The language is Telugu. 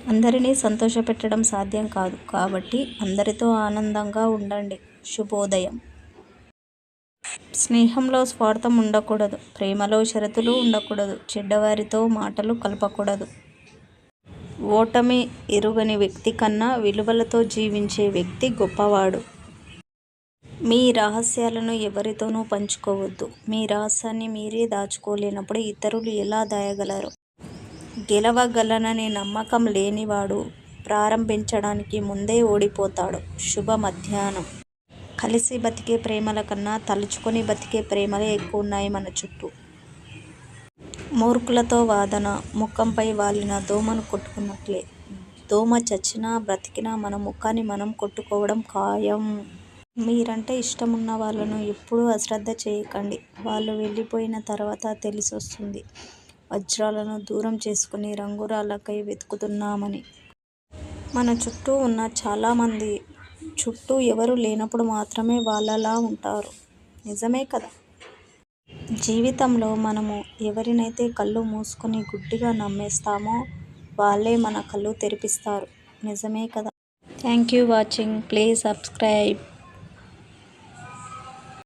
అందరినీ సంతోషపెట్టడం సాధ్యం కాదు. కాబట్టి అందరితో ఆనందంగా ఉండండి. శుభోదయం. స్నేహంలో స్వార్థం ఉండకూడదు. ప్రేమలో షరతులు ఉండకూడదు. చెడ్డవారితో మాటలు కలపకూడదు. ఓటమి ఎరుగని వ్యక్తి కన్నా విలువలతో జీవించే వ్యక్తి గొప్పవాడు. మీ రహస్యాలను ఎవరితోనూ పంచుకోవద్దు. మీ రహస్యాన్ని మీరే దాచుకోలేనప్పుడు ఇతరులు ఎలా దాయగలరు? గెలవగలననే నమ్మకం లేనివాడు ప్రారంభించడానికి ముందే ఓడిపోతాడు. శుభ మధ్యాహ్నం. కలిసి బతికే ప్రేమల కన్నా తలుచుకొని బతికే ప్రేమలే ఎక్కువ ఉన్నాయి మన చుట్టూ. మూర్ఖులతో వాదన ముఖంపై వాలిన దోమను కొట్టుకున్నట్లే. దోమ చచ్చినా బ్రతికినా మన ముఖాన్ని మనం కొట్టుకోవడం ఖాయం. మీరంటే ఇష్టమున్న వాళ్ళను ఎప్పుడూ అశ్రద్ధ చేయకండి. వాళ్ళు వెళ్ళిపోయిన తర్వాత తెలిసొస్తుంది వజ్రాలను దూరం చేసుకుని రంగురాళ్ళకై వెతుకుతున్నామని. మన చుట్టూ ఉన్న చాలామంది చుట్టూ ఎవరూ లేనప్పుడు మాత్రమే వాళ్ళలా ఉంటారు. నిజమే కదా? జీవితంలో మనము ఎవరినైతే కళ్ళు మూసుకొని గుడ్డిగా నమ్మేస్తామో వాళ్ళే మన కళ్ళు తెరిపిస్తారు. నిజమే కదా? Thank you watching. Please subscribe.